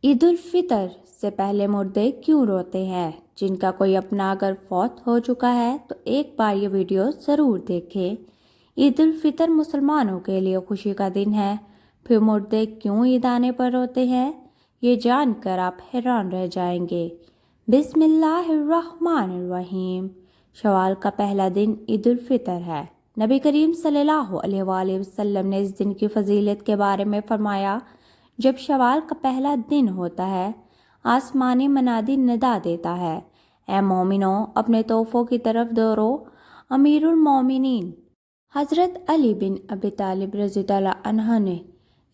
عید الفطر سے پہلے مردے کیوں روتے ہیں؟ جن کا کوئی اپنا اگر فوت ہو چکا ہے تو ایک بار یہ ویڈیو ضرور دیکھیں۔ عید الفطر مسلمانوں کے لیے خوشی کا دن ہے، پھر مردے کیوں عید آنے پر روتے ہیں، یہ جان کر آپ حیران رہ جائیں گے۔ بسم اللہ الرحمن الرحیم۔ شوال کا پہلا دن عید الفطر ہے۔ نبی کریم صلی اللہ علیہ وآلہ وسلم نے اس دن کی فضیلت کے بارے میں فرمایا، جب شوال کا پہلا دن ہوتا ہے، آسمانی منادی ندا دیتا ہے، اے مومنوں اپنے تحفوں کی طرف دوڑو۔ امیر المومنین حضرت علی بن ابی طالب رضی اللہ عنہ نے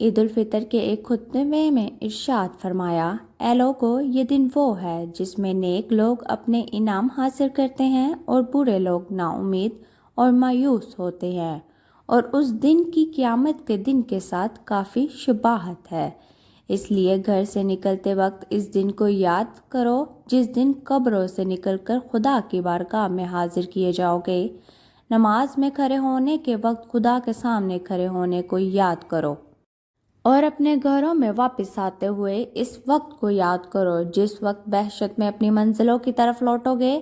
عید الفطر کے ایک خطبے میں ارشاد فرمایا، اے لوگو، یہ دن وہ ہے جس میں نیک لوگ اپنے انعام حاصل کرتے ہیں اور برے لوگ نا امید اور مایوس ہوتے ہیں، اور اس دن کی قیامت کے دن کے ساتھ کافی شباہت ہے۔ اس لیے گھر سے نکلتے وقت اس دن کو یاد کرو جس دن قبروں سے نکل کر خدا کی بارگاہ میں حاضر کیے جاؤ گے۔ نماز میں کھڑے ہونے کے وقت خدا کے سامنے کھڑے ہونے کو یاد کرو، اور اپنے گھروں میں واپس آتے ہوئے اس وقت کو یاد کرو جس وقت وحشت میں اپنی منزلوں کی طرف لوٹو گے۔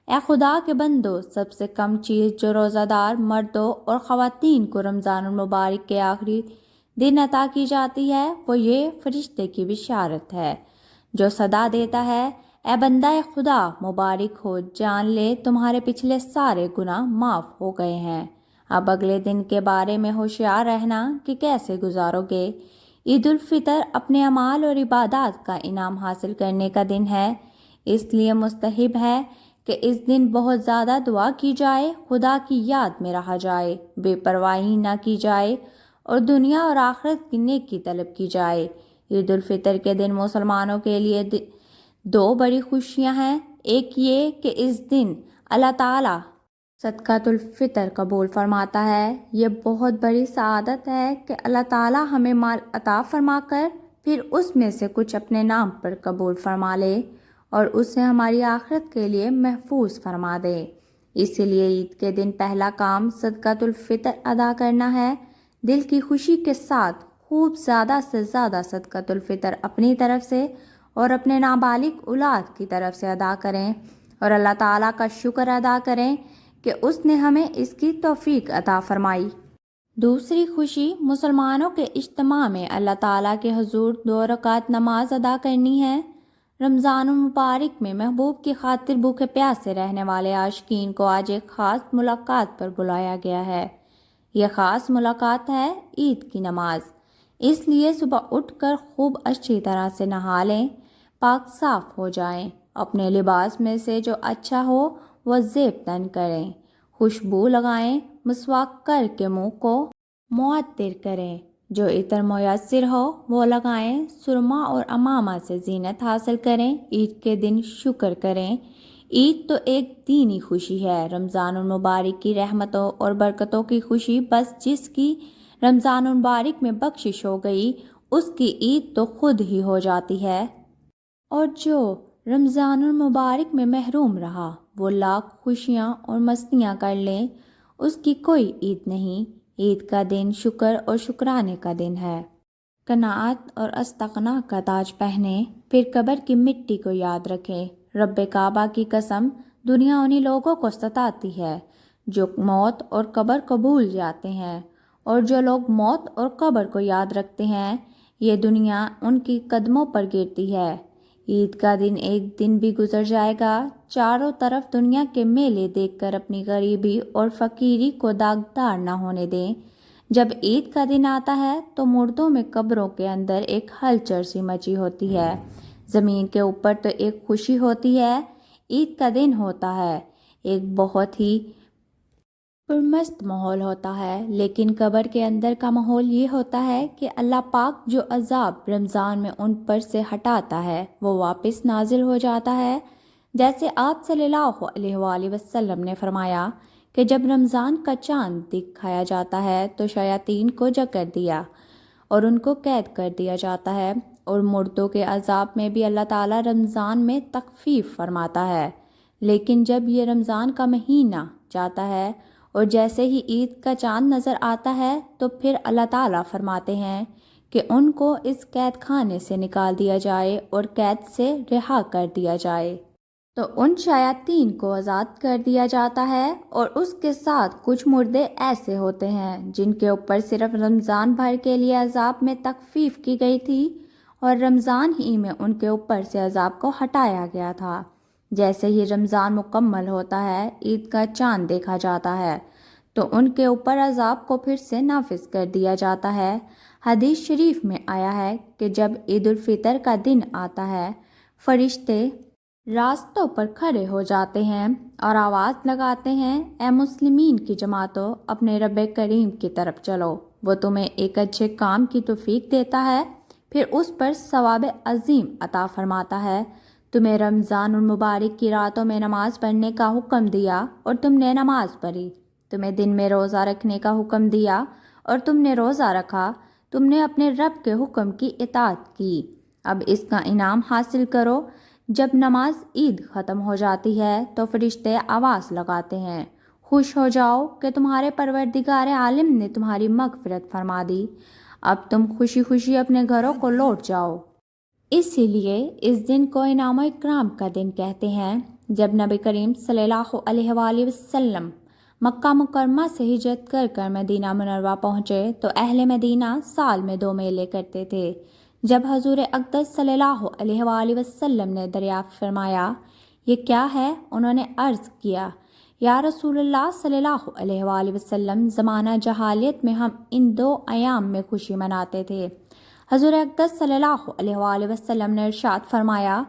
اے خدا کے بندو، سب سے کم چیز جو روزہ دار مردوں اور خواتین کو رمضان المبارک کے آخری دن عطا کی جاتی ہے وہ یہ فرشتے کی بشارت ہے جو صدا دیتا ہے، اے بندہ خدا، مبارک ہو، جان لے تمہارے پچھلے سارے گناہ معاف ہو گئے ہیں۔ اب اگلے دن کے بارے میں ہوشیار رہنا کہ کیسے گزارو گے۔ عید الفطر اپنے اعمال اور عبادات کا انعام حاصل کرنے کا دن ہے، اس لیے مستحب ہے کہ اس دن بہت زیادہ دعا کی جائے، خدا کی یاد میں رہا جائے، بے پرواہی نہ کی جائے اور دنیا اور آخرت کی نیکی طلب کی جائے۔ عید الفطر کے دن مسلمانوں کے لیے دو بڑی خوشیاں ہیں۔ ایک یہ کہ اس دن اللہ تعالیٰ صدقۃ الفطر قبول فرماتا ہے۔ یہ بہت بڑی سعادت ہے کہ اللہ تعالیٰ ہمیں مال عطا فرما کر پھر اس میں سے کچھ اپنے نام پر قبول فرما لے اور اسے ہماری آخرت کے لیے محفوظ فرما دے۔ اسی لیے عید کے دن پہلا کام صدقۃ الفطر ادا کرنا ہے۔ دل کی خوشی کے ساتھ خوب زیادہ سے زیادہ صدقۃ الفطر اپنی طرف سے اور اپنے نابالغ اولاد کی طرف سے ادا کریں اور اللہ تعالیٰ کا شکر ادا کریں کہ اس نے ہمیں اس کی توفیق عطا فرمائی۔ دوسری خوشی مسلمانوں کے اجتماع میں اللہ تعالیٰ کے حضور 2 رکعت نماز ادا کرنی ہے۔ رمضان المبارک میں محبوب کی خاطر بھوکے پیاسے رہنے والے عاشقین کو آج ایک خاص ملاقات پر بلایا گیا ہے۔ یہ خاص ملاقات ہے عید کی نماز، اس لیے صبح اٹھ کر خوب اچھی طرح سے نہا لیں، پاک صاف ہو جائیں، اپنے لباس میں سے جو اچھا ہو وہ زیب تن کریں، خوشبو لگائیں، مسواک کر کے منہ کو معطر کریں، جو عطر میسر ہو وہ لگائیں، سرما اور امامہ سے زینت حاصل کریں، عید کے دن شکر کریں۔ عید تو ایک دینی خوشی ہے، رمضان المبارک کی رحمتوں اور برکتوں کی خوشی بس جس کی رمضان المبارک میں بخشش ہو گئی اس کی عید تو خود ہی ہو جاتی ہے، اور جو رمضان المبارک میں محروم رہا وہ لاکھ خوشیاں اور مستیاں کر لیں، اس کی کوئی عید نہیں۔ عید کا دن شکر اور شکرانے کا دن ہے۔ قناعت اور استغنا کا تاج پہنیں، پھر قبر کی مٹی کو یاد رکھیں۔ رب کعبہ کی قسم، دنیا انہی لوگوں کو ستاتی ہے جو موت اور قبر کو بھول جاتے ہیں، اور جو لوگ موت اور قبر کو یاد رکھتے ہیں یہ دنیا ان کی قدموں پر گرتی ہے۔ عید کا دن ایک دن بھی گزر جائے گا، چاروں طرف دنیا کے میلے دیکھ کر اپنی غریبی اور فقیری کو داغدار نہ ہونے دیں۔ جب عید کا دن آتا ہے تو مردوں میں قبروں کے اندر ایک ہلچل سی مچی ہوتی ہے، زمین کے اوپر تو ایک خوشی ہوتی ہے۔ عید کا دن ہوتا ہے ایک بہت ہی پرمست ماحول ہوتا ہے، لیکن قبر کے اندر کا ماحول یہ ہوتا ہے کہ اللہ پاک جو عذاب رمضان میں ان پر سے ہٹاتا ہے وہ واپس نازل ہو جاتا ہے۔ جیسے آپ صلی اللہ علیہ وآلہ وسلم نے فرمایا کہ جب رمضان کا چاند دکھایا جاتا ہے تو شیاطین کو جکڑ دیا اور ان کو قید کر دیا جاتا ہے، اور مردوں کے عذاب میں بھی اللہ تعالیٰ رمضان میں تخفیف فرماتا ہے۔ لیکن جب یہ رمضان کا مہینہ جاتا ہے اور جیسے ہی عید کا چاند نظر آتا ہے تو پھر اللہ تعالیٰ فرماتے ہیں کہ ان کو اس قید خانے سے نکال دیا جائے اور قید سے رہا کر دیا جائے، تو ان شیاطین کو آزاد کر دیا جاتا ہے، اور اس کے ساتھ کچھ مردے ایسے ہوتے ہیں جن کے اوپر صرف رمضان بھر کے لیے عذاب میں تخفیف کی گئی تھی، اور رمضان ہی میں ان کے اوپر سے عذاب کو ہٹایا گیا تھا۔ جیسے ہی رمضان مکمل ہوتا ہے، عید کا چاند دیکھا جاتا ہے، تو ان کے اوپر عذاب کو پھر سے نافذ کر دیا جاتا ہے۔ حدیث شریف میں آیا ہے کہ جب عید الفطر کا دن آتا ہے، فرشتے راستوں پر کھڑے ہو جاتے ہیں اور آواز لگاتے ہیں، اے مسلمین کی جماعتوں، اپنے رب کریم کی طرف چلو، وہ تمہیں ایک اچھے کام کی توفیق دیتا ہے، پھر اس پر ثواب عظیم عطا فرماتا ہے۔ تمہیں رمضان المبارک کی راتوں میں نماز پڑھنے کا حکم دیا اور تم نے نماز پڑھی، تمہیں دن میں روزہ رکھنے کا حکم دیا اور تم نے روزہ رکھا، تم نے اپنے رب کے حکم کی اطاعت کی، اب اس کا انعام حاصل کرو۔ جب نماز عید ختم ہو جاتی ہے تو فرشتے آواز لگاتے ہیں، خوش ہو جاؤ کہ تمہارے پروردگار عالم نے تمہاری مغفرت فرما دی، اب تم خوشی خوشی اپنے گھروں کو لوٹ جاؤ۔ اسی لیے اس دن کو انعام و اکرام کا دن کہتے ہیں۔ جب نبی کریم صلی اللہ علیہ وآلہ وسلم مکہ مکرمہ سے ہجرت کر کر مدینہ منورہ پہنچے تو اہل مدینہ سال میں 2 میلے کرتے تھے۔ جب حضور اقدس صلی اللہ علیہ وآلہ وسلم نے دریافت فرمایا یہ کیا ہے، انہوں نے عرض کیا، یا رسول اللہ صلی اللہ علیہ وآلہ وسلم، زمانہ جہالیت میں ہم ان 2 ایام میں خوشی مناتے تھے۔ حضور اقدس صلی اللہ علیہ وآلہ وسلم نے ارشاد فرمایا،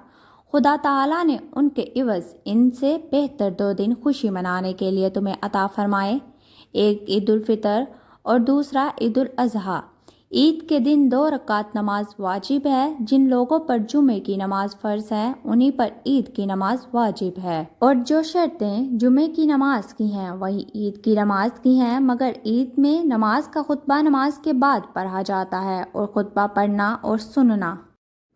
خدا تعالیٰ نے ان کے عوض ان سے بہتر 2 دن خوشی منانے کے لیے تمہیں عطا فرمائے، ایک عید الفطر اور دوسرا عید الاضحیٰ۔ عید کے دن 2 رکعت نماز واجب ہے، جن لوگوں پر جمعے کی نماز فرض ہے انہی پر عید کی نماز واجب ہے، اور جو شرطیں جمعے کی نماز کی ہیں وہی عید کی نماز کی ہیں، مگر عید میں نماز کا خطبہ نماز کے بعد پڑھا جاتا ہے، اور خطبہ پڑھنا اور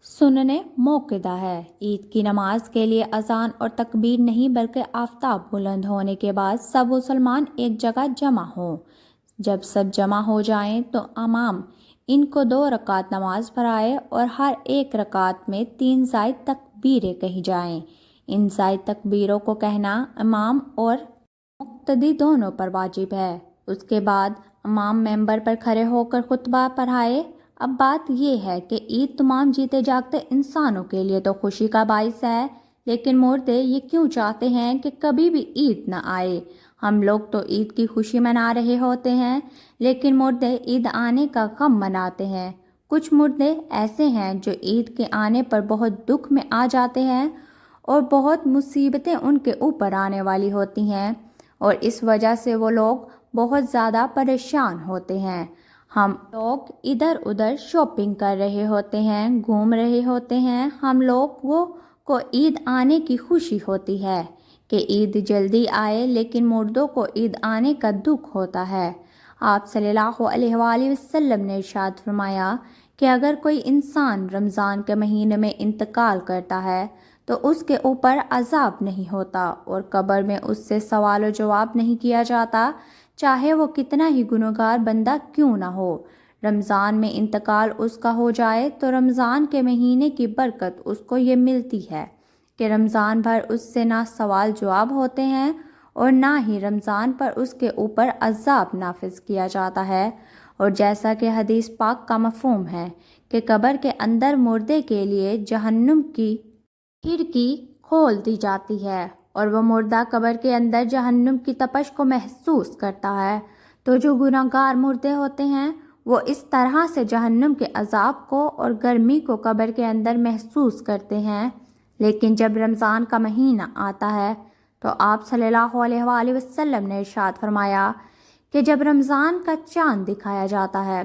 سننے موقع ہے۔ عید کی نماز کے لیے اذان اور تکبیر نہیں بلکہ آفتاب بلند ہونے کے بعد سب مسلمان ایک جگہ جمع ہوں۔ جب سب جمع ہو جائیں تو امام ان کو 2 رکعت نماز پڑھائے اور ہر ایک رکعت میں 3 زائد تکبیریں کہی جائیں۔ ان زائد تکبیروں کو کہنا امام اور مقتدی دونوں پر واجب ہے۔ اس کے بعد امام ممبر پر کھڑے ہو کر خطبہ پڑھائے۔ اب بات یہ ہے کہ عید تمام جیتے جاگتے انسانوں کے لیے تو خوشی کا باعث ہے، لیکن مردے یہ کیوں چاہتے ہیں کہ کبھی بھی عید نہ آئے؟ ہم لوگ تو عید کی خوشی منا رہے ہوتے ہیں، لیکن مردے عید آنے کا غم مناتے ہیں۔ کچھ مردے ایسے ہیں جو عید کے آنے پر بہت دکھ میں آ جاتے ہیں، اور بہت مصیبتیں ان کے اوپر آنے والی ہوتی ہیں، اور اس وجہ سے وہ لوگ بہت زیادہ پریشان ہوتے ہیں۔ ہم لوگ ادھر ادھر شاپنگ کر رہے ہوتے ہیں، گھوم رہے ہوتے ہیں، ہم لوگوں کو عید آنے کی خوشی ہوتی ہے کہ عید جلدی آئے، لیکن مردوں کو عید آنے کا دکھ ہوتا ہے۔ آپ صلی اللہ علیہ وآلہ وسلم نے ارشاد فرمایا کہ اگر کوئی انسان رمضان کے مہینے میں انتقال کرتا ہے تو اس کے اوپر عذاب نہیں ہوتا، اور قبر میں اس سے سوال و جواب نہیں کیا جاتا، چاہے وہ کتنا ہی گنہگار بندہ کیوں نہ ہو۔ رمضان میں انتقال اس کا ہو جائے تو رمضان کے مہینے کی برکت اس کو یہ ملتی ہے کہ رمضان بھر اس سے نہ سوال جواب ہوتے ہیں اور نہ ہی رمضان پر اس کے اوپر عذاب نافذ کیا جاتا ہے۔ اور جیسا کہ حدیث پاک کا مفہوم ہے کہ قبر کے اندر مردے کے لیے جہنم کی کھڑکی کھول دی جاتی ہے، اور وہ مردہ قبر کے اندر جہنم کی تپش کو محسوس کرتا ہے، تو جو گناہگار مردے ہوتے ہیں وہ اس طرح سے جہنم کے عذاب کو اور گرمی کو قبر کے اندر محسوس کرتے ہیں۔ لیکن جب رمضان کا مہینہ آتا ہے تو آپ صلی اللہ علیہ وآلہ وسلم نے ارشاد فرمایا کہ جب رمضان کا چاند دکھایا جاتا ہے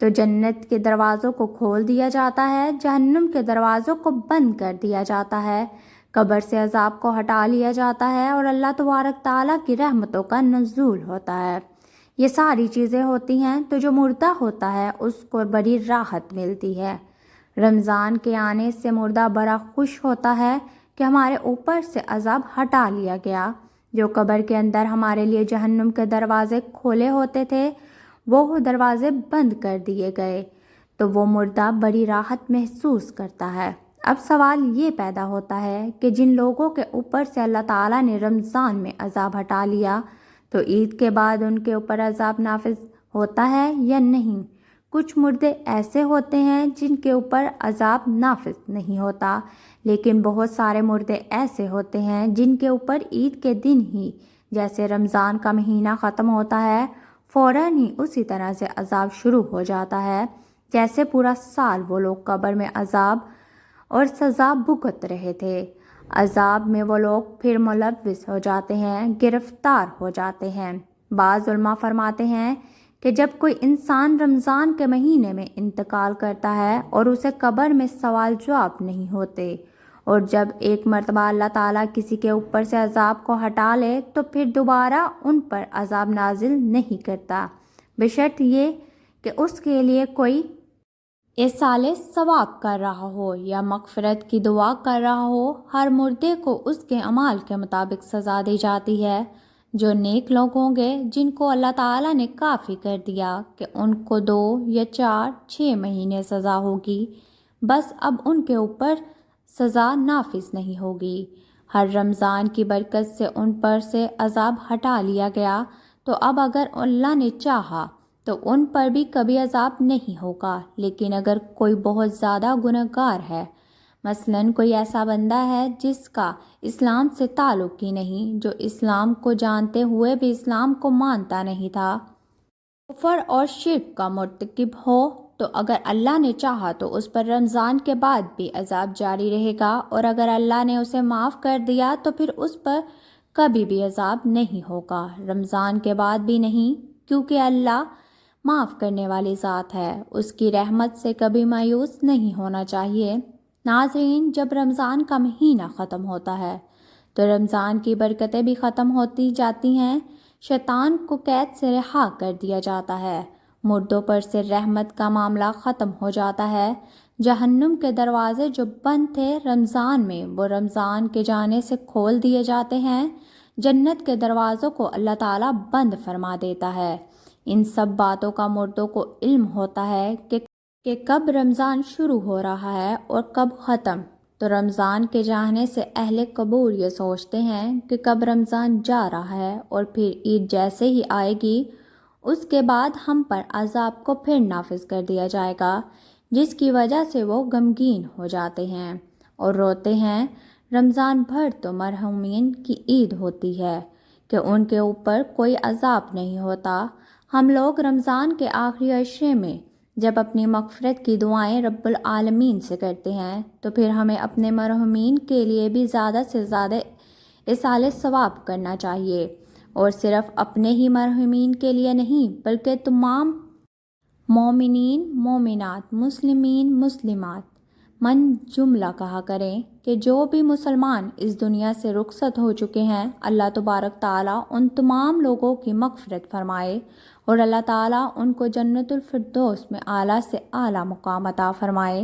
تو جنت کے دروازوں کو کھول دیا جاتا ہے، جہنم کے دروازوں کو بند کر دیا جاتا ہے، قبر سے عذاب کو ہٹا لیا جاتا ہے، اور اللہ تبارک تعالیٰ کی رحمتوں کا نزول ہوتا ہے۔ یہ ساری چیزیں ہوتی ہیں تو جو مردہ ہوتا ہے اس کو بڑی راحت ملتی ہے۔ رمضان کے آنے سے مردہ بڑا خوش ہوتا ہے کہ ہمارے اوپر سے عذاب ہٹا لیا گیا، جو قبر کے اندر ہمارے لیے جہنم کے دروازے کھولے ہوتے تھے وہ دروازے بند کر دیے گئے، تو وہ مردہ بڑی راحت محسوس کرتا ہے۔ اب سوال یہ پیدا ہوتا ہے کہ جن لوگوں کے اوپر سے اللہ تعالیٰ نے رمضان میں عذاب ہٹا لیا تو عید کے بعد ان کے اوپر عذاب نافذ ہوتا ہے یا نہیں؟ کچھ مردے ایسے ہوتے ہیں جن کے اوپر عذاب نافذ نہیں ہوتا، لیکن بہت سارے مردے ایسے ہوتے ہیں جن کے اوپر عید کے دن ہی، جیسے رمضان کا مہینہ ختم ہوتا ہے، فوراً ہی اسی طرح سے عذاب شروع ہو جاتا ہے جیسے پورا سال وہ لوگ قبر میں عذاب اور سزا بھگت رہے تھے۔ عذاب میں وہ لوگ پھر ملوث ہو جاتے ہیں، گرفتار ہو جاتے ہیں۔ بعض علماء فرماتے ہیں کہ جب کوئی انسان رمضان کے مہینے میں انتقال کرتا ہے اور اسے قبر میں سوال جواب نہیں ہوتے، اور جب ایک مرتبہ اللہ تعالیٰ کسی کے اوپر سے عذاب کو ہٹا لے تو پھر دوبارہ ان پر عذاب نازل نہیں کرتا، بشرط یہ کہ اس کے لیے کوئی ایصال ثواب کر رہا ہو یا مغفرت کی دعا کر رہا ہو۔ ہر مردے کو اس کے اعمال کے مطابق سزا دی جاتی ہے۔ جو نیک لوگ ہوں گے جن کو اللہ تعالیٰ نے کافی کر دیا کہ ان کو 2 یا 4 6 مہینے سزا ہوگی، بس اب ان کے اوپر سزا نافذ نہیں ہوگی۔ ہر رمضان کی برکت سے ان پر سے عذاب ہٹا لیا گیا، تو اب اگر اللہ نے چاہا تو ان پر بھی کبھی عذاب نہیں ہوگا۔ لیکن اگر کوئی بہت زیادہ گنہگار ہے، مثلاً کوئی ایسا بندہ ہے جس کا اسلام سے تعلق ہی نہیں، جو اسلام کو جانتے ہوئے بھی اسلام کو مانتا نہیں تھا، کفر اور شرک کا مرتکب ہو، تو اگر اللہ نے چاہا تو اس پر رمضان کے بعد بھی عذاب جاری رہے گا، اور اگر اللہ نے اسے معاف کر دیا تو پھر اس پر کبھی بھی عذاب نہیں ہوگا، رمضان کے بعد بھی نہیں، کیونکہ اللہ معاف کرنے والی ذات ہے، اس کی رحمت سے کبھی مایوس نہیں ہونا چاہیے۔ ناظرین، جب رمضان کا مہینہ ختم ہوتا ہے تو رمضان کی برکتیں بھی ختم ہوتی جاتی ہیں، شیطان کو قید سے رہا کر دیا جاتا ہے، مردوں پر سے رحمت کا معاملہ ختم ہو جاتا ہے، جہنم کے دروازے جو بند تھے رمضان میں وہ رمضان کے جانے سے کھول دیے جاتے ہیں، جنت کے دروازوں کو اللہ تعالیٰ بند فرما دیتا ہے۔ ان سب باتوں کا مردوں کو علم ہوتا ہے کہ کب رمضان شروع ہو رہا ہے اور کب ختم، تو رمضان کے جانے سے اہل قبور یہ سوچتے ہیں کہ کب رمضان جا رہا ہے، اور پھر عید جیسے ہی آئے گی اس کے بعد ہم پر عذاب کو پھر نافذ کر دیا جائے گا، جس کی وجہ سے وہ غمگین ہو جاتے ہیں اور روتے ہیں۔ رمضان بھر تو مرحومین کی عید ہوتی ہے کہ ان کے اوپر کوئی عذاب نہیں ہوتا۔ ہم لوگ رمضان کے آخری عشرے میں جب اپنی مغفرت کی دعائیں رب العالمین سے کرتے ہیں تو پھر ہمیں اپنے مرحومین کے لیے بھی زیادہ سے زیادہ ایصال ثواب کرنا چاہیے، اور صرف اپنے ہی مرحومین کے لیے نہیں بلکہ تمام مومنین مومنات، مسلمین مسلمات من جملہ کہا کریں کہ جو بھی مسلمان اس دنیا سے رخصت ہو چکے ہیں، اللہ تبارک تعالیٰ ان تمام لوگوں کی مغفرت فرمائے، اور اللہ تعالیٰ ان کو جنت الفردوس میں اعلیٰ سے اعلیٰ مقام عطا فرمائے۔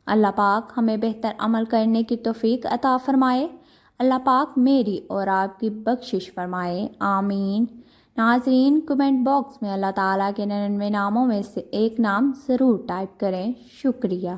اللہ پاک ہمیں بہتر عمل کرنے کی توفیق عطا فرمائے۔ اللہ پاک میری اور آپ کی بخشش فرمائے، آمین۔ ناظرین، کمنٹ باکس میں اللہ تعالیٰ کے 99 ناموں میں سے ایک نام ضرور ٹائپ کریں۔ شکریہ۔